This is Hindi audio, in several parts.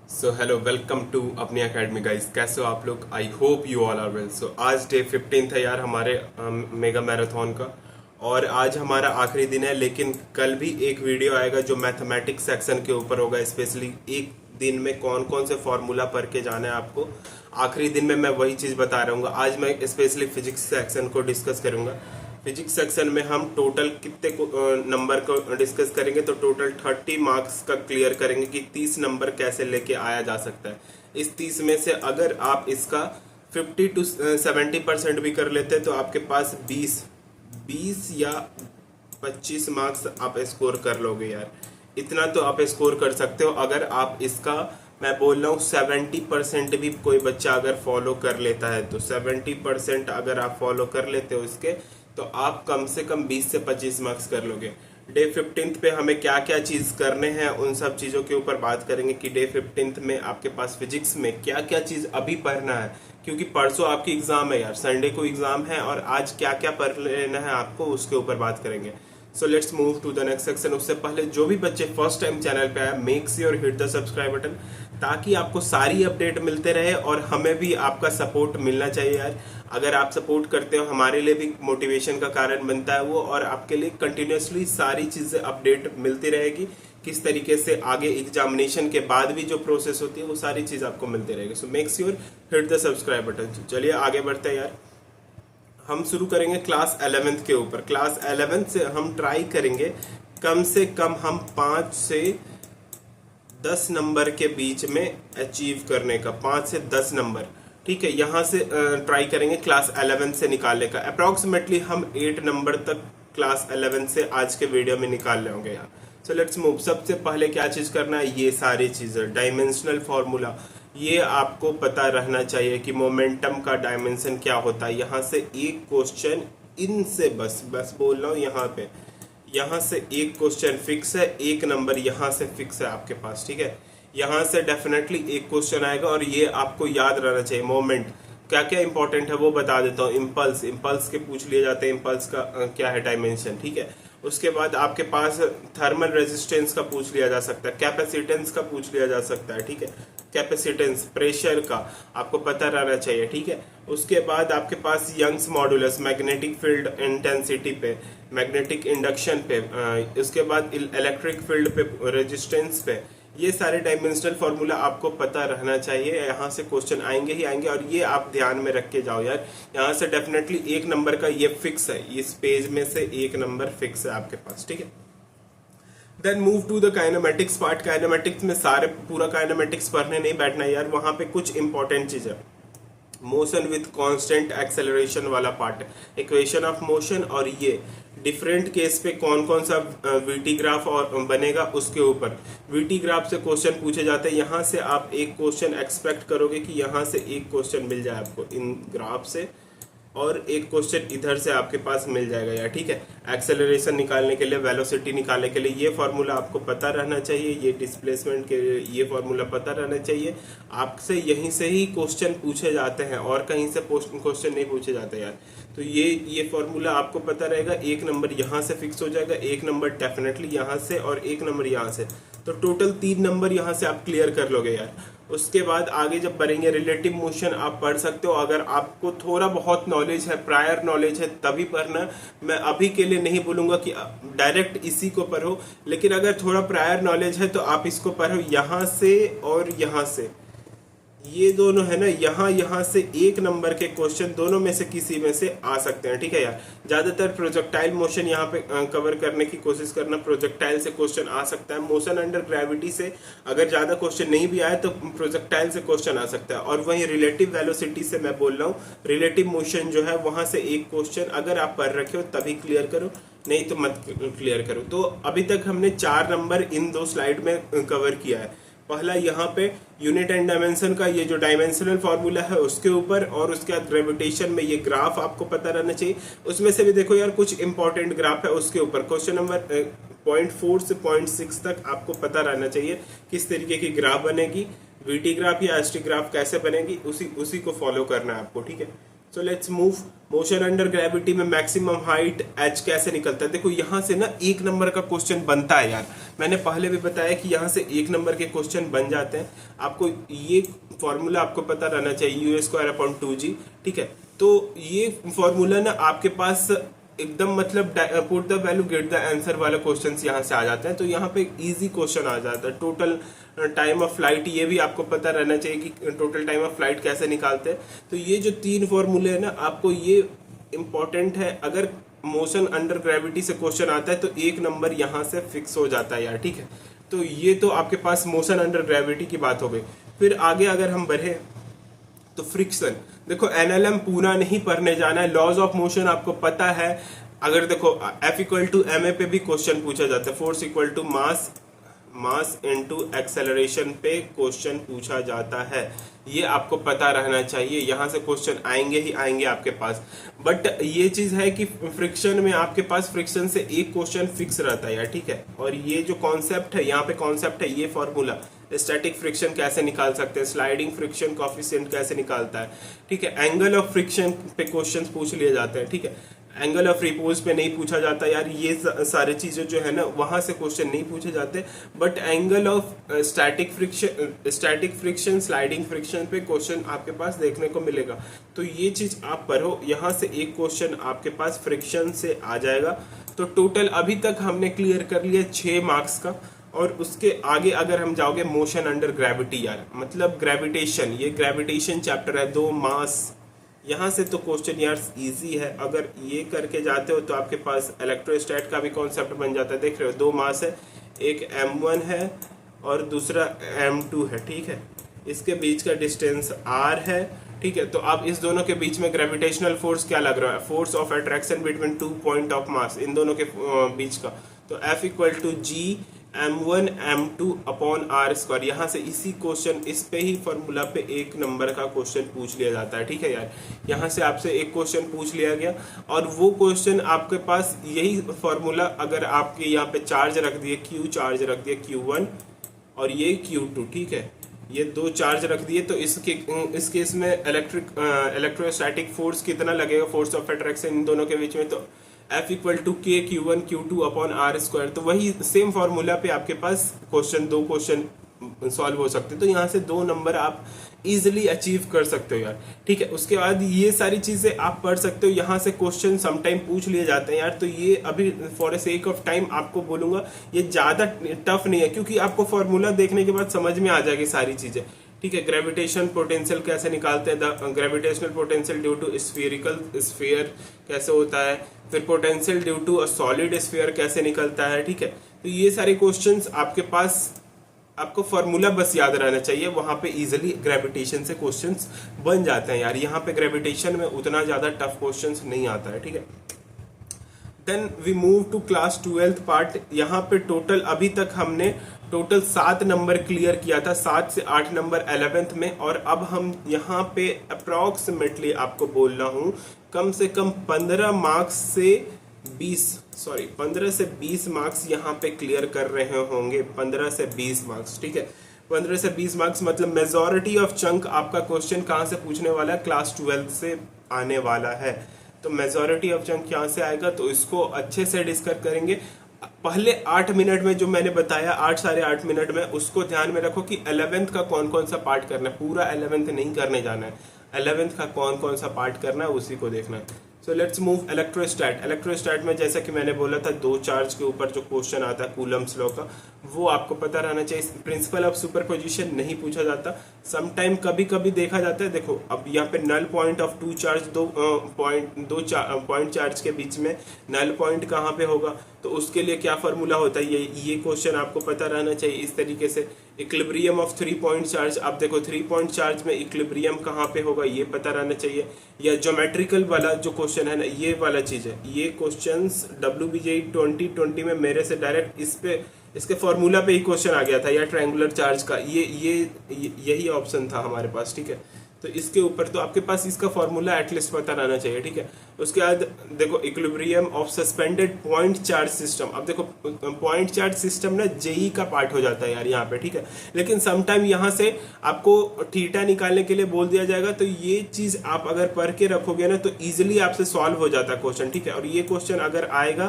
सो हेलो वेलकम टू अपनी अकेडमी गाइस। कैसे हो आप लोग? I hope you all are well. So आज डे 15 है यार हमारे मेगा मैराथन का, और आज हमारा आखिरी दिन है। लेकिन कल भी एक वीडियो आएगा जो मैथमेटिक्स सेक्शन के ऊपर होगा। स्पेशली एक दिन में कौन कौन से फॉर्मूला पढ़ के जाना है आपको, आखिरी दिन में मैं वही चीज़ बता रहा हूँ। आज मैं स्पेशली फिजिक्स सेक्शन को डिस्कस करूँगा। फिजिक्स सेक्शन में हम टोटल कितने नंबर को डिस्कस करेंगे, तो टोटल 30 मार्क्स का क्लियर करेंगे कि 30 नंबर कैसे लेके आया जा सकता है। इस 30 में से अगर आप इसका 50 to 70% भी कर लेते हैं तो आपके पास 20 या 25 मार्क्स आप स्कोर कर लोगे यार। इतना तो आप स्कोर कर सकते हो अगर आप इसका, मैं बोल रहा हूँ 70% भी कोई बच्चा अगर फॉलो कर लेता है, तो 70% अगर आप फॉलो कर लेते हो इसके, तो आप कम से कम 20 से 25 मार्क्स कर लोगे। डे 15 पे हमें क्या क्या चीज़ करने हैं उन सब चीज़ों के ऊपर बात करेंगे कि डे 15 में आपके पास फिजिक्स में क्या क्या चीज़ अभी पढ़ना है, क्योंकि परसों आपकी एग्ज़ाम है यार, संडे को एग्ज़ाम है, और आज क्या क्या पढ़ लेना है आपको उसके ऊपर बात करेंगे। So let's move to the next section. उससे पहले जो भी बच्चे फर्स्ट टाइम चैनल पे आए, make sure hit the subscribe button, ताकि आपको सारी अपडेट मिलते रहे और हमें भी आपका सपोर्ट मिलना चाहिए यार। अगर आप सपोर्ट करते हो हमारे लिए भी मोटिवेशन का कारण बनता है वो, और आपके लिए कंटिन्यूसली सारी चीज़ें अपडेट मिलती रहेगी। किस तरीके से आगे एग्जामिनेशन के बाद भी जो प्रोसेस होती है वो सारी चीज़ आपको मिलती रहेगी। So make sure hit the subscribe button. चलिए आगे बढ़ते हैं यार। हम शुरू करेंगे क्लास 11th के ऊपर। क्लास 11th से हम ट्राई करेंगे कम से कम हम 5 से 10 नंबर के बीच में अचीव करने का, 5 से 10 नंबर। ठीक है, यहाँ से ट्राई करेंगे क्लास 11 से निकालने का। अप्रॉक्सीमेटली हम 8 नंबर तक क्लास 11 से आज के वीडियो में निकाल लेंगे यार। सो लेट्स मूव। सबसे पहले क्या चीज़ करना है, ये सारी चीज़ें डायमेंशनल फॉर्मूला, ये आपको पता रहना चाहिए कि मोमेंटम का डायमेंशन क्या होता है। यहाँ से एक क्वेश्चन इनसे बस बोल रहा हूँ, यहाँ से एक क्वेश्चन फिक्स है, एक नंबर यहाँ से फिक्स है आपके पास। ठीक है, यहाँ से डेफिनेटली एक क्वेश्चन आएगा और ये आपको याद रहना चाहिए। मोमेंट क्या क्या इंपॉर्टेंट है वो बता देता हूँ। इम्पल्स के पूछ लिए जाते हैं, इम्पल्स का क्या है डायमेंशन। ठीक है, उसके बाद आपके पास थर्मल रेजिस्टेंस का पूछ लिया जा सकता है, कैपेसिटेंस का पूछ लिया जा सकता है। ठीक है, कैपेसिटेंस प्रेशर का आपको पता रहना चाहिए। ठीक है, उसके बाद आपके पास Young's modulus, magnetic field intensity पे, मैग्नेटिक इंडक्शन पे, उसके बाद इलेक्ट्रिक फील्ड पे, रेजिस्टेंस पे, ये सारे डायमेंशनल फॉर्मूला आपको पता रहना चाहिए। यहाँ से क्वेश्चन आएंगे ही आएंगे और ये आप ध्यान में रख के जाओ यार। यहाँ से डेफिनेटली एक नंबर का ये फिक्स है, इस पेज में से एक नंबर फिक्स है आपके पास। ठीक है, then move to the kinematics part. Kinematics में सारे पूरा काइनेमेटिक्स पढ़ने नहीं बैठना यार, वहाँ पे कुछ इंपॉर्टेंट चीज़ है। मोशन विथ कांस्टेंट एक्सेलरेशन वाला पार्ट है, इक्वेशन ऑफ मोशन, और ये डिफरेंट केस पे कौन कौन सा वीटी ग्राफ और बनेगा उसके ऊपर वीटी ग्राफ से क्वेश्चन पूछे जाते हैं। यहाँ से आप एक क्वेश्चन एक्सपेक्ट करोगे कि यहाँ से एक क्वेश्चन मिल जाए आपको इन ग्राफ से, और एक क्वेश्चन इधर से आपके पास मिल जाएगा यार। ठीक है, एक्सेलरेशन निकालने के लिए, वेलोसिटी निकालने के लिए ये फॉर्मूला आपको पता रहना चाहिए, ये डिस्प्लेसमेंट के लिए ये फॉर्मूला पता रहना चाहिए। आपसे यहीं से ही क्वेश्चन पूछे जाते हैं और कहीं से क्वेश्चन नहीं पूछे जाते यार। तो ये फॉर्मूला आपको पता रहेगा। एक नंबर यहाँ से फिक्स हो जाएगा, एक नंबर डेफिनेटली यहाँ से, और एक नंबर यहाँ से, तो टोटल 3 नंबर यहाँ से आप क्लियर कर लोगे यार। उसके बाद आगे जब बढ़ेंगे, रिलेटिव मोशन आप पढ़ सकते हो। अगर आपको थोड़ा बहुत नॉलेज है, प्रायर नॉलेज है, तभी पढ़ना। मैं अभी के लिए नहीं बोलूँगा कि डायरेक्ट इसी को पढ़ो, लेकिन अगर थोड़ा प्रायर नॉलेज है तो आप इसको पढ़ो। यहाँ से और यहाँ से, ये दोनों है ना, यहाँ से एक नंबर के क्वेश्चन दोनों में से किसी में से आ सकते हैं। ठीक है यार, ज़्यादातर प्रोजेक्टाइल मोशन यहाँ पे कवर करने की कोशिश करना। प्रोजेक्टाइल से क्वेश्चन आ सकता है, मोशन अंडर ग्रेविटी से अगर ज़्यादा क्वेश्चन नहीं भी आए तो प्रोजेक्टाइल से क्वेश्चन आ सकता है। और वहीं रिलेटिव वेलोसिटी से मैं बोल रहा हूँ, रिलेटिव मोशन जो है वहाँ से एक क्वेश्चन अगर आप पढ़ रखे हो तभी क्लियर करो, नहीं तो मत क्लियर करो। तो अभी तक हमने 4 नंबर इन 2 स्लाइड में कवर किया है। पहला यहाँ पे यूनिट एंड डायमेंशन का ये जो डायमेंशनल फार्मूला है उसके ऊपर, और उसके बाद ग्रेविटेशन में ये ग्राफ आपको पता रहना चाहिए। उसमें से भी देखो यार कुछ इंपॉर्टेंट ग्राफ है उसके ऊपर। क्वेश्चन नंबर 0.4 से 0.6 तक आपको पता रहना चाहिए किस तरीके की ग्राफ बनेगी, वीटी ग्राफ या एसटी ग्राफ कैसे बनेगी, उसी को फॉलो करना है आपको। ठीक है, सो let's move. Motion under gravity में मैक्सिमम हाइट एच कैसे निकलता है? देखो यहाँ से ना एक नंबर का क्वेश्चन बनता है यार, मैंने पहले भी बताया कि यहाँ से एक नंबर के क्वेश्चन बन जाते हैं। आपको ये फॉर्मूला आपको पता रहना चाहिए, u²/2g, ठीक है। तो ये फॉर्मूला ना आपके पास एकदम मतलब put the value get the answer वाला क्वेश्चन यहाँ से आ जाते हैं। तो यहाँ पे इजी क्वेश्चन आ जाता है। टोटल टाइम ऑफ फ्लाइट, ये भी आपको पता रहना चाहिए कि टोटल टाइम ऑफ फ्लाइट कैसे निकालते हैं। तो ये जो 3 फॉर्मूले है ना, आपको ये इंपॉर्टेंट है। अगर मोशन अंडर ग्रेविटी से क्वेश्चन आता है तो एक नंबर यहाँ से फिक्स हो जाता है यार, ठीक है। तो ये तो आपके पास मोशन अंडर ग्रेविटी की बात हो गई। फिर आगे अगर हम बढ़े तो फ्रिक्शन, देखो एनएलएम पूरा नहीं पढ़ने जाना है, लॉज ऑफ मोशन आपको पता है। अगर देखो F=ma पे भी क्वेश्चन पूछा जाता है, force equal to mass into acceleration पे क्वेश्चन पूछा जाता है, ये आपको पता रहना चाहिए। यहाँ से क्वेश्चन आएंगे ही आएंगे आपके पास। बट ये चीज है कि फ्रिक्शन में आपके पास फ्रिक्शन से एक क्वेश्चन फिक्स रहता है यार, ठीक है। और ये जो कॉन्सेप्ट है, यहाँ पे कॉन्सेप्ट है, ये फॉर्मूला स्टैटिक फ्रिक्शन कैसे निकाल सकते हैं, स्लाइडिंग फ्रिक्शन कोएफिशिएंट कैसे निकालता है, ठीक है। एंगल ऑफ फ्रिक्शन पे क्वेश्चन पूछ लिए जाते हैं, ठीक है। एंगल ऑफ रिपोज पे नहीं पूछा जाता यार, ये सारी चीजें जो है ना वहां से क्वेश्चन नहीं पूछे जाते। But angle of static friction sliding friction पे क्वेश्चन आपके पास देखने को मिलेगा। तो ये चीज आप पढ़ो, यहाँ से एक क्वेश्चन आपके पास फ्रिक्शन से आ जाएगा। तो टोटल अभी तक हमने क्लियर कर लिया 6 मार्क्स का। और उसके आगे अगर हम जाओगे मोशन अंडर ग्रेविटी यार, मतलब ग्रेविटेशन, ये ग्रेविटेशन चैप्टर है, 2 मास, यहाँ से तो क्वेश्चन यार इजी है। अगर ये करके जाते हो तो आपके पास इलेक्ट्रोस्टैट का भी कॉन्सेप्ट बन जाता है। देख रहे हो 2 मास है, एक m1 है और दूसरा m2 है, ठीक है। इसके बीच का डिस्टेंस r है, ठीक है। तो अब इस दोनों के बीच में ग्रेविटेशनल फोर्स क्या लग रहा है? Force of attraction between 2 point of mass, इन दोनों के बीच का। तो F=g m1 m2 upon r²। यहाँ से इसी क्वेश्चन, इस पे ही फॉर्मूला पे एक नंबर का क्वेश्चन पूछ लिया जाता है, ठीक है यार। यहाँ से आपसे एक क्वेश्चन पूछ लिया गया और वो क्वेश्चन आपके पास यही फॉर्मूला, अगर आपके यहाँ पे चार्ज रख दिए, Q चार्ज रख दिए Q1 और ये Q2, ठीक है, ये 2 चार्ज रख दिए, तो इस केस में इलेक्ट्रोस्टैटिक फोर्स कितना लगेगा, फोर्स ऑफ अट्रैक्शन इन दोनों के बीच में, तो F=k Q1 Q2 upon r²। तो वही सेम फॉर्मूला पे आपके पास दो क्वेश्चन सॉल्व हो सकते हैं। तो यहाँ से 2 नंबर आप इजिली अचीव कर सकते हो यार, ठीक है। उसके बाद ये सारी चीजें आप पढ़ सकते हो। यहाँ से क्वेश्चन समटाइम पूछ लिए जाते हैं यार। तो ये अभी for a sake of time आपको बोलूंगा, ये ज्यादा टफ नहीं है, क्योंकि आपको फॉर्मूला देखने के बाद समझ में आ जाएगी सारी चीजें, ठीक है। ग्रेविटेशन पोटेंशियल कैसे निकालते हैं, the gravitational potential due to spherical sphere कैसे होता है, फिर potential due to a solid sphere कैसे निकलता है, ठीक है। तो ये सारे क्वेश्चंस आपके पास, आपको फॉर्मूला बस याद रहना चाहिए, वहां पे इजीली ग्रेविटेशन से क्वेश्चंस बन जाते हैं यार। यहाँ पे ग्रेविटेशन में उतना ज्यादा टफ क्वेश्चंस नहीं आता है, ठीक है। Then we move to class 12th part. यहाँ पे टोटल अभी तक हमने टोटल 7 नंबर क्लियर किया था, 7 से 8 नंबर 11th में। और अब हम यहाँ पे अप्रोक्सीमेटली आपको बोल रहा हूँ कम से कम 15 मार्क्स से 15 से 20 मार्क्स यहाँ पे क्लियर कर रहे होंगे। 15 से 20 मार्क्स, ठीक है। 15 से 20 मार्क्स मतलब मेजॉरिटी ऑफ चंक आपका क्वेश्चन कहाँ से पूछने वाला है, क्लास 12 से आने वाला है। तो मेजॉरिटी ऑफ चंक यहाँ से आएगा, तो इसको अच्छे से डिस्कस करेंगे। पहले 8 मिनट में जो मैंने बताया, 8 साढ़े 8 मिनट में, उसको ध्यान में रखो कि 11th का कौन कौन सा पार्ट करना है। पूरा 11th नहीं करने जाना है, 11th का कौन कौन सा पार्ट करना है उसी को देखना है। सो लेट्स मूव इलेक्ट्रोस्टैट। इलेक्ट्रोस्टैट में जैसा कि मैंने बोला था, 2 चार्ज के ऊपर जो क्वेश्चन आता है कूलम्स लॉ का, वो आपको पता रहना चाहिए। प्रिंसिपल ऑफ सुपरपोजिशन नहीं पूछा जाता, समटाइम कभी कभी देखा जाता है। देखो अब यहाँ पे नल पॉइंट ऑफ 2 चार्ज, दो पॉइंट चार्ज के बीच में नल पॉइंट कहाँ पे होगा, तो उसके लिए क्या फॉर्मूला होता है, ये क्वेश्चन आपको पता रहना चाहिए। इस तरीके से इक्विलिब्रियम ऑफ 3 पॉइंट चार्ज, अब देखो 3 पॉइंट चार्ज में इक्विलिब्रियम कहाँ पे होगा, ये पता रहना चाहिए। या ज्योमेट्रिकल वाला जो क्वेश्चन है ना, ये वाला चीज है। ये क्वेश्चंस WBJE 2020 में मेरे से डायरेक्ट इसके फॉर्मूला पे ही क्वेश्चन आ गया था, या ट्रायंगुलर चार्ज का, यही ऑप्शन था हमारे पास, ठीक है। तो इसके ऊपर तो आपके पास इसका फॉर्मूला एटलीस्ट पता रहना चाहिए, ठीक है। उसके बाद देखो equilibrium of suspended point charge system. अब देखो पॉइंट चार्ज सिस्टम ना जेई का पार्ट हो जाता है यार यहाँ पे, ठीक है। लेकिन समटाइम यहाँ से आपको थीटा निकालने के लिए बोल दिया जाएगा, तो ये चीज आप अगर पढ़ के रखोगे ना तो इजिली आपसे सॉल्व हो जाता है क्वेश्चन, ठीक है। और ये क्वेश्चन अगर आएगा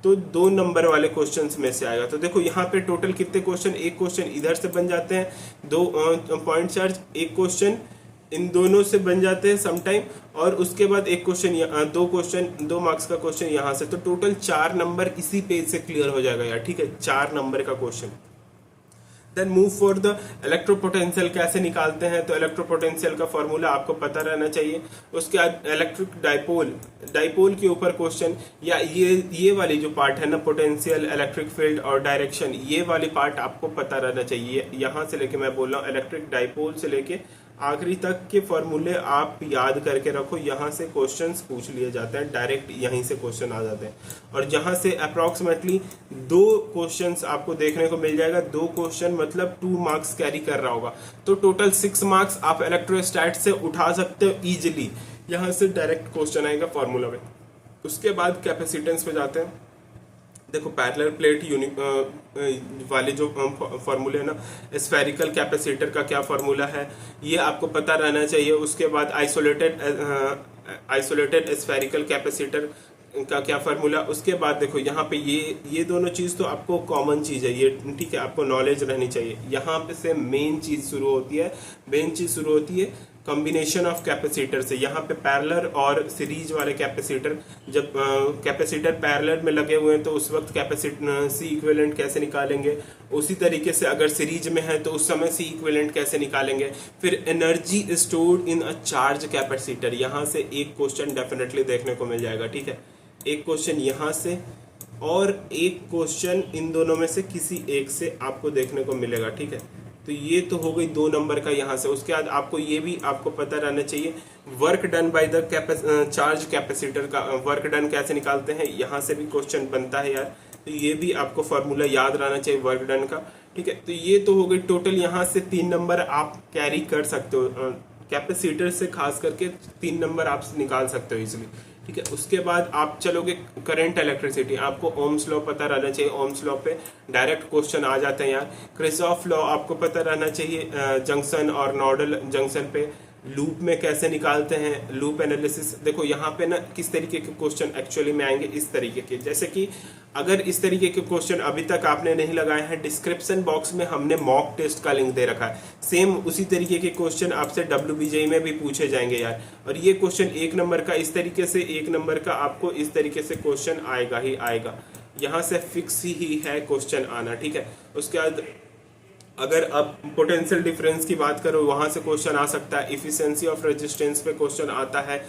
तो 2 नंबर वाले क्वेश्चंस में से आएगा। तो देखो यहाँ पे टोटल कितने क्वेश्चन, एक क्वेश्चन इधर से बन जाते हैं, 2 पॉइंट चार्ज, एक क्वेश्चन इन दोनों से बन जाते हैं समटाइम, और उसके बाद एक क्वेश्चन 2 मार्क्स का क्वेश्चन यहाँ से। तो टोटल 4 नंबर इसी पेज से क्लियर हो जाएगा यार, ठीक है, 4 नंबर का question. Then move for the electropotential कैसे निकालते हैं, तो इलेक्ट्रोपोटेंशियल का फॉर्मूला आपको पता रहना चाहिए। उसके बाद इलेक्ट्रिक डाइपोल के ऊपर क्वेश्चन, या ये वाली जो पार्ट है ना, पोटेंशियल, इलेक्ट्रिक फील्ड और डायरेक्शन, ये वाली पार्ट आपको पता रहना चाहिए। यहाँ से लेके मैं बोल रहा हूँ इलेक्ट्रिक डाइपोल से लेके आखिरी तक के फॉर्मूले आप याद करके रखो। यहाँ से क्वेश्चंस पूछ लिए जाते हैं, डायरेक्ट यहीं से क्वेश्चन आ जाते हैं। और जहाँ से अप्रोक्सीमेटली 2 क्वेश्चंस आपको देखने को मिल जाएगा, 2 क्वेश्चन मतलब 2 मार्क्स कैरी कर रहा होगा, तो टोटल 6 मार्क्स आप इलेक्ट्रोस्टैट से उठा सकते हो इजिली। यहाँ से डायरेक्ट क्वेश्चन आएगा फॉर्मूला में। उसके बाद कैपेसिटेंस पे जाते हैं। देखो पैरेलल प्लेट वाले जो फॉर्मूले है ना, स्फेरिकल कैपेसिटर का क्या फॉर्मूला है ये आपको पता रहना चाहिए। उसके बाद आइसोलेटेड स्फेरिकल कैपेसिटर का क्या फार्मूला। उसके बाद देखो यहाँ पे ये दोनों चीज तो आपको कॉमन चीज है ये, ठीक है, आपको नॉलेज रहनी चाहिए। यहाँ पे से मेन चीज शुरू होती है कॉम्बिनेशन ऑफ कैपेसिटर से। यहाँ पे पैरेलल और सीरीज वाले कैपेसिटर, जब कैपेसिटर पैरेलल में लगे हुए हैं तो उस वक्त कैपेसिटर सी इक्विवेलेंट कैसे निकालेंगे, उसी तरीके से अगर सीरीज में है तो उस समय सी इक्विवेलेंट कैसे निकालेंगे। फिर energy stored in a charge capacitor, यहाँ से एक क्वेश्चन डेफिनेटली देखने को मिल जाएगा, ठीक है, एक क्वेश्चन यहाँ से और एक क्वेश्चन इन दोनों में से किसी एक से आपको देखने को मिलेगा, ठीक है। तो ये तो हो गई 2 नंबर का यहाँ से। उसके बाद आपको ये भी आपको पता रहना चाहिए work done by the charge capacitor का वर्क डन कैसे निकालते हैं, यहाँ से भी क्वेश्चन बनता है यार। तो ये भी आपको फॉर्मूला याद रहना चाहिए वर्क डन का, ठीक है। तो ये तो हो गई टोटल, यहाँ से 3 नंबर आप कैरी कर सकते हो कैपेसिटर से, खास करके 3 नंबर आप निकाल सकते हो इजिली, ठीक है। उसके बाद आप चलोगे करंट इलेक्ट्रिसिटी, आपको ओम्स लॉ पता रहना चाहिए। ओम्स लॉ पे डायरेक्ट क्वेश्चन आ जाते हैं यार। किरचॉफ लॉ आपको पता रहना चाहिए जंक्शन और नोडल जंक्शन पे। लूप में कैसे निकालते हैं, लूप एनालिसिस। देखो यहाँ पे ना किस तरीके के क्वेश्चन एक्चुअली में आएंगे, इस तरीके के, जैसे कि अगर इस तरीके के क्वेश्चन अभी तक आपने नहीं लगाए हैं, डिस्क्रिप्शन बॉक्स में हमने मॉक टेस्ट का लिंक दे रखा है। सेम उसी तरीके के क्वेश्चन आपसे WBJE में भी पूछे जाएंगे यार। और ये क्वेश्चन 1 नंबर का इस तरीके से, 1 नंबर का आपको इस तरीके से क्वेश्चन आएगा ही आएगा, यहाँ से फिक्स ही है क्वेश्चन आना, ठीक है। उसके बाद अगर अब पोटेंशियल डिफरेंस की बात करो, वहां से क्वेश्चन आ सकता है। इफिशिएंसी ऑफ रेजिस्टेंस पे क्वेश्चन आता है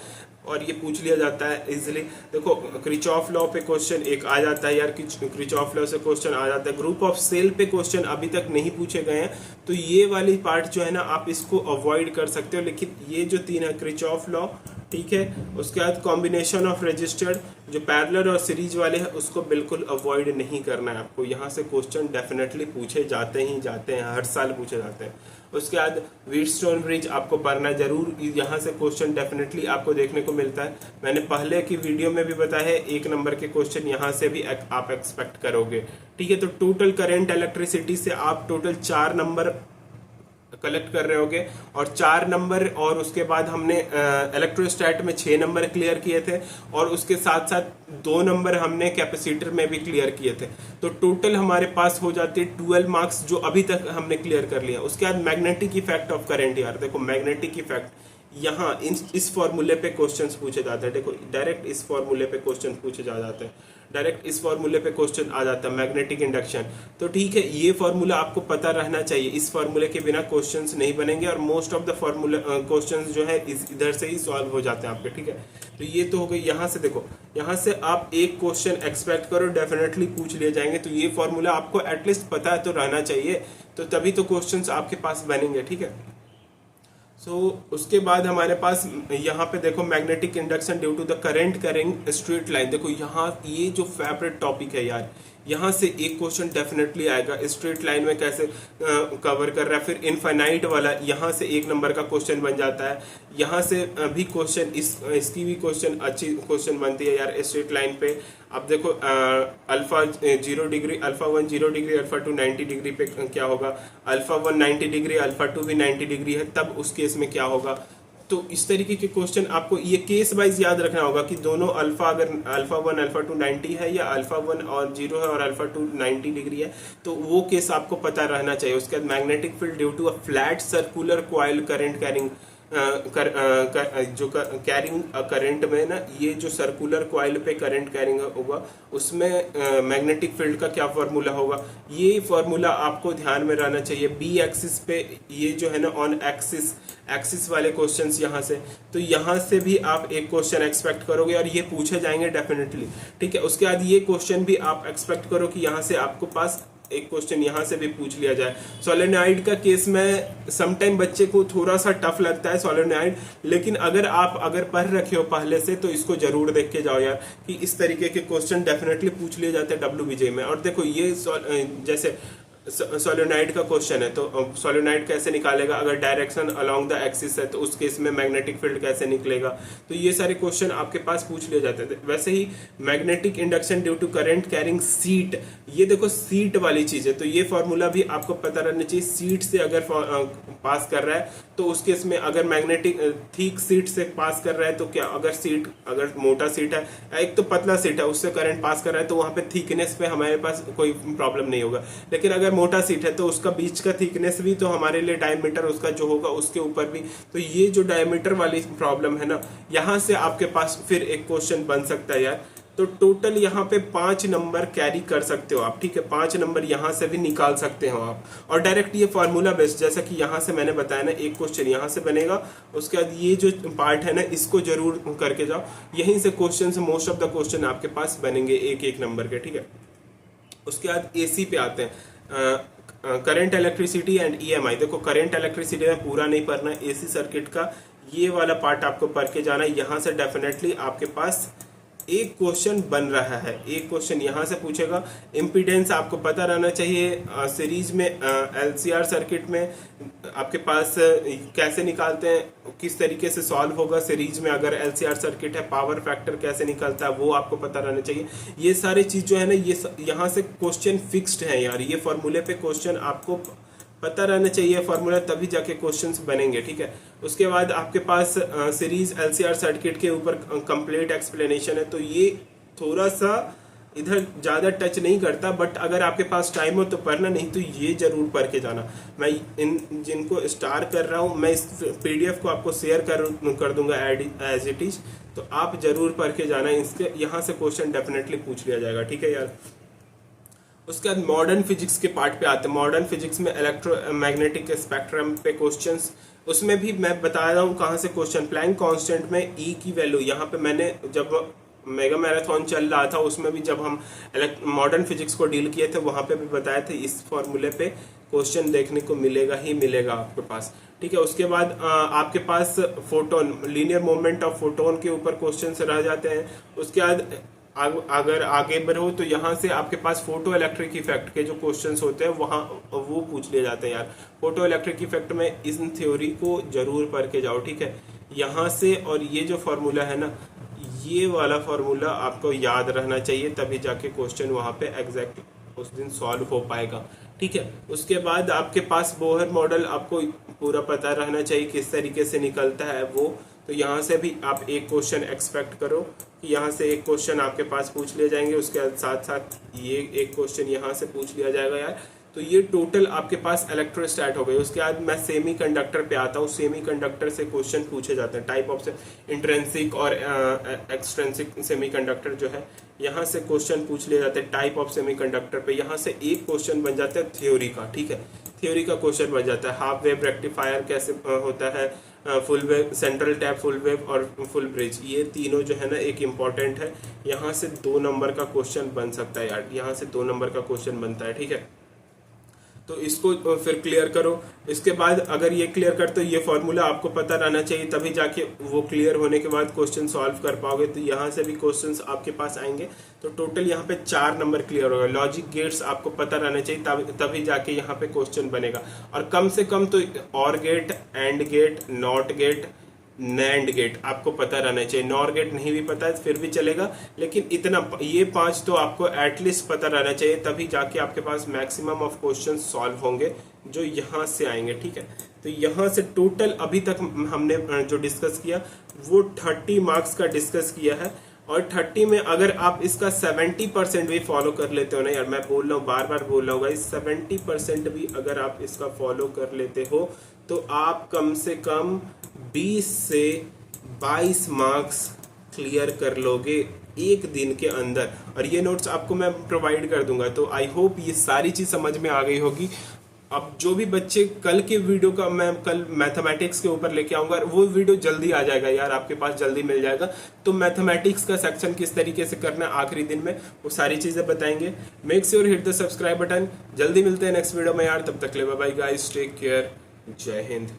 और ये पूछ लिया जाता है इजिली। देखो किरचॉफ लॉ पे क्वेश्चन एक आ जाता है यार, किरचॉफ लॉ से क्वेश्चन आ जाता है। ग्रुप ऑफ सेल पे क्वेश्चन अभी तक नहीं पूछे गए हैं, तो ये वाली पार्ट जो है ना आप इसको अवॉइड कर सकते हो। लेकिन ये जो 3 है किरचॉफ लॉ, ठीक है, उसके बाद कॉम्बिनेशन ऑफ रजिस्टर्ड, जो पैरेलल और सीरीज वाले हैं उसको बिल्कुल अवॉइड नहीं करना है आपको। यहाँ से क्वेश्चन डेफिनेटली पूछे जाते हैं, हर साल पूछे जाते हैं। उसके बाद व्हीटस्टोन ब्रिज आपको पढ़ना जरूर, यहाँ से क्वेश्चन डेफिनेटली आपको देखने को मिलता है। मैंने पहले की वीडियो में भी बताया है 1 नंबर के क्वेश्चन यहाँ से भी आप एक्सपेक्ट करोगे, ठीक है। तो टोटल करंट इलेक्ट्रिसिटी से आप टोटल 4 नंबर कलेक्ट कर रहे होगे, और 4 नंबर, और उसके बाद हमने इलेक्ट्रोस्टैट में 6 नंबर क्लियर किए थे, और उसके साथ साथ 2 नंबर हमने कैपेसिटर में भी क्लियर किए थे। तो टोटल हमारे पास हो जाते हैं 12 मार्क्स जो अभी तक हमने क्लियर कर लिया। उसके बाद मैग्नेटिक इफेक्ट ऑफ करंट यार, देखो मैग्नेटिक इफेक्ट यहाँ इस फॉर्मूले पे क्वेश्चंस पूछे जाते हैं। देखो डायरेक्ट इस फॉर्मूले पे क्वेश्चन पूछे जाते हैं, डायरेक्ट इस फॉर्मूले पे क्वेश्चन आ जाता है मैग्नेटिक इंडक्शन। तो ठीक है, ये फॉर्मूला आपको पता रहना चाहिए, इस फॉर्मूले के बिना क्वेश्चंस नहीं बनेंगे, और most of the formula questions जो है इधर से ही सॉल्व हो जाते हैं आपके, ठीक है। तो ये तो हो गई। यहाँ से देखो, यहाँ से आप एक क्वेश्चन एक्सपेक्ट करो, डेफिनेटली पूछ लिए जाएंगे। तो ये फॉर्मूला आपको एटलीस्ट पता है तो रहना चाहिए, तो तभी तो क्वेश्चंस आपके पास बनेंगे, ठीक है। उसके बाद हमारे पास यहाँ पे देखो magnetic induction due to the current carrying straight line. देखो यहाँ ये जो फेवरेट टॉपिक है यार, यहाँ से एक क्वेश्चन डेफिनेटली आएगा। स्ट्रेट लाइन में कैसे कवर कर रहा है। फिर इनफाइनाइट वाला, यहाँ से 1 नंबर का क्वेश्चन बन जाता है। यहाँ से भी क्वेश्चन इसकी भी क्वेश्चन अच्छी क्वेश्चन बनती है यार स्ट्रेट लाइन पे। अब देखो alpha 0 degree, alpha 1 0 degree, alpha 2 90 degree पे क्या होगा, अल्फा 1 90 डिग्री, अल्फा 2 भी 90 डिग्री है, तब उस केस में क्या होगा। तो इस तरीके के क्वेश्चन आपको ये केस वाइज याद रखना होगा कि दोनों अल्फा, अगर अल्फा 1 अल्फा 2 90 है या अल्फा 1 और 0 है और अल्फा 2 90 डिग्री है, तो वो केस आपको पता रहना चाहिए। उसके बाद magnetic field due to a flat circular coil current carrying जो कैरिंग करंट में ना, ये जो सर्कुलर कॉइल पे करंट कैरिंग होगा उसमें मैग्नेटिक फील्ड का क्या फॉर्मूला होगा, ये फॉर्मूला आपको ध्यान में रहना चाहिए। बी एक्सिस पे ये जो है ना ऑन एक्सिस वाले क्वेश्चंस यहाँ से, तो यहाँ से भी आप एक क्वेश्चन एक्सपेक्ट करोगे और ये पूछे जाएंगे डेफिनेटली, ठीक है। उसके बाद ये क्वेश्चन भी आप एक्सपेक्ट करो कि यहाँ से आपको पास एक क्वेश्चन यहाँ से भी पूछ लिया जाए। सोलेनॉइड का केस में समटाइम बच्चे को थोड़ा सा टफ लगता है सोलेनॉइड, लेकिन अगर पढ़ रखे हो पहले से तो इसको जरूर देख के जाओ यार, कि इस तरीके के क्वेश्चन डेफिनेटली पूछ लिए जाते हैं WBJ में। और देखो ये जैसे सोलेनॉइड का क्वेश्चन है, तो सोलेनॉइड कैसे निकालेगा, अगर डायरेक्शन अलोंग द एक्सिस है तो उस केस में मैग्नेटिक फील्ड कैसे निकलेगा, तो ये सारे क्वेश्चन आपके पास पूछ लिए जाते थे। वैसे ही magnetic induction due to current carrying sheet, ये देखो सीट वाली चीज है, तो ये फॉर्मूला भी आपको पता रहना चाहिए। सीट से अगर पास कर रहा है तो उस केस में, अगर मैग्नेटिक थिक सीट से पास कर रहा है तो क्या, अगर मोटा सीट है, एक तो पतला सीट है, उससे करंट पास कर रहा है तो वहां पे थिकनेस पे हमारे पास कोई प्रॉब्लम नहीं होगा। लेकिन अगर मोटा सीट है तो उसका बीच का थिकनेस भी तो हमारे लिए डायमीटर उसका जो होगा उसके ऊपर भी, तो ये जो डायमीटर वाली प्रॉब्लम है ना, यहाँ से आपके पास फिर एक क्वेश्चन बन सकता है यार। तो टोटल यहाँ पे 5 नंबर कैरी कर सकते हो आप, ठीक है। 5 नंबर यहाँ से भी निकाल सकते हो आप, और डायरेक्ट ये फॉर्मूला बेस्ड, जैसा कि यहाँ से मैंने बताया ना, एक क्वेश्चन यहाँ से बनेगा, उसके बाद ये जो पार्ट है ना इसको जरूर करके जाओ, यहीं से question, most of the question आपके पास बनेंगे 1-1 नंबर के, ठीक है। उसके बाद AC पे आते हैं, करंट इलेक्ट्रिसिटी एंड EMI। देखो करंट इलेक्ट्रिसिटी में पूरा नहीं पढ़ना है, AC सर्किट का ये वाला पार्ट आपको पढ़ के जाना है। यहाँ से डेफिनेटली आपके पास एक क्वेश्चन बन रहा है, एक क्वेश्चन यहाँ से पूछेगा। इम्पीडेंस आपको पता रहना चाहिए। सीरीज में LCR सर्किट में आपके पास कैसे निकालते हैं, किस तरीके से सॉल्व होगा सीरीज में, अगर LCR सर्किट है पावर फैक्टर कैसे निकलता है वो आपको पता रहना चाहिए। ये सारी चीज जो है ना, ये यहाँ से क्वेश्चन फिक्स्ड है यार, ये फॉर्मूले पे क्वेश्चन आपको पता रहना चाहिए फॉर्मूला, तभी जाके क्वेश्चंस बनेंगे, ठीक है। उसके बाद आपके पास सीरीज LCR सर्किट के ऊपर कंप्लीट एक्सप्लेनेशन है, तो ये थोड़ा सा इधर ज़्यादा टच नहीं करता, बट अगर आपके पास टाइम हो तो पढ़ना, नहीं तो ये जरूर पढ़ के जाना। मैं इन जिनको स्टार कर रहा हूँ, मैं इस PDF को आपको शेयर कर दूंगा एज इट इज, तो आप जरूर पढ़ के जाना। इसके यहाँ से क्वेश्चन डेफिनेटली पूछ लिया जाएगा, ठीक है यार। उसके बाद मॉडर्न फिजिक्स के पार्ट पे आते हैं। मॉडर्न फिजिक्स में इलेक्ट्रोमैग्नेटिक स्पेक्ट्रम पे क्वेश्चंस, उसमें भी मैं बता रहा हूँ कहाँ से क्वेश्चन। प्लैंक कांस्टेंट में E की वैल्यू, यहाँ पे मैंने जब मेगा मैराथन चल रहा था उसमें भी जब हम मॉडर्न फिजिक्स को डील किए थे वहाँ पे भी बताए थे, इस फॉर्मूले पे क्वेश्चन देखने को मिलेगा ही मिलेगा आपके पास, ठीक है। उसके बाद आपके पास photon, linear movement of photon के ऊपर क्वेश्चन रह जाते हैं। उसके बाद अगर आगे बढ़ो तो यहाँ से आपके पास फोटो इलेक्ट्रिक इफेक्ट के जो क्वेश्चंस होते हैं वहाँ वो पूछ लिए जाते हैं यार। फोटो इलेक्ट्रिक इफेक्ट में इस थ्योरी को जरूर पढ़ के जाओ, ठीक है, यहाँ से। और ये जो फॉर्मूला है ना, ये वाला फॉर्मूला आपको याद रहना चाहिए, तभी जाके क्वेश्चन वहाँ पे एग्जैक्ट उस दिन सॉल्व हो पाएगा, ठीक है। उसके बाद आपके पास बोहर मॉडल आपको पूरा पता रहना चाहिए किस तरीके से निकलता है वो, तो यहाँ से भी आप एक क्वेश्चन एक्सपेक्ट करो कि यहाँ से एक क्वेश्चन आपके पास पूछ लिए जाएंगे। उसके साथ साथ ये एक क्वेश्चन यहाँ से पूछ लिया जाएगा यार। तो ये टोटल आपके पास इलेक्ट्रोस्टैट हो गए। उसके बाद मैं सेमी कंडक्टर पे आता हूँ। सेमी कंडक्टर से क्वेश्चन पूछे जाते हैं, टाइप ऑफ से इंट्रेंसिक और एक्सट्रेंसिक सेमी कंडक्टर जो है, यहाँ से क्वेश्चन पूछ लिए जाते हैं टाइप ऑफ सेमी कंडक्टर पे। यहाँ से एक क्वेश्चन बन जाता है थ्योरी का, ठीक है, थ्योरी का क्वेश्चन बन जाता है। हाफ वेव रेक्टिफायर कैसे होता है, full wave, central tap, full wave और फुल ब्रिज, ये तीनों जो है ना एक इम्पॉर्टेंट है। यहाँ से 2 नंबर का क्वेश्चन बन सकता है यार, यहाँ से 2 नंबर का क्वेश्चन बनता है, ठीक है। तो इसको फिर क्लियर करो। इसके बाद अगर ये क्लियर करते हो, ये फॉर्मूला आपको पता रहना चाहिए, तभी जाके वो क्लियर होने के बाद क्वेश्चन सॉल्व कर पाओगे। तो यहाँ से भी क्वेश्चंस आपके पास आएंगे। तो टोटल यहाँ पे 4 नंबर क्लियर होगा। लॉजिक गेट्स आपको पता रहना चाहिए, तभी जाके यहाँ पे क्वेश्चन बनेगा। और कम से कम तो और gate, and gate, not gate, NAND gate आपको पता रहना चाहिए। नॉर गेट नहीं भी पता है फिर भी चलेगा, लेकिन इतना ये 5 तो आपको एटलीस्ट पता रहना चाहिए, तभी जाके आपके पास मैक्सिमम ऑफ क्वेश्चन सॉल्व होंगे जो यहाँ से आएंगे। ठीक है, तो यहाँ से टोटल अभी तक हमने जो डिस्कस किया वो 30 मार्क्स का डिस्कस किया है। और 30 में अगर आप इसका 70% भी फॉलो कर लेते हो ना यार, मैं बोल रहा हूँ, बार बार बोल रहा हूँ भाई, 70% भी अगर आप इसका फॉलो कर लेते हो तो आप कम से कम 20 से 22 मार्क्स क्लियर कर लोगे एक दिन के अंदर। और ये नोट्स आपको मैं प्रोवाइड कर दूंगा। तो आई होप ये सारी चीज समझ में आ गई होगी। अब जो भी बच्चे कल के वीडियो का मैं कल मैथमेटिक्स के ऊपर लेके आऊंगा, वो वीडियो जल्दी आ जाएगा यार, आपके पास जल्दी मिल जाएगा। तो मैथमेटिक्स का सेक्शन किस तरीके से करना है आखिरी दिन में, वो सारी चीजें बताएंगे। Make sure hit the subscribe button. जल्दी मिलते हैं नेक्स्ट वीडियो में यार, तब तक ले bye bye guys, take care, जय हिंद।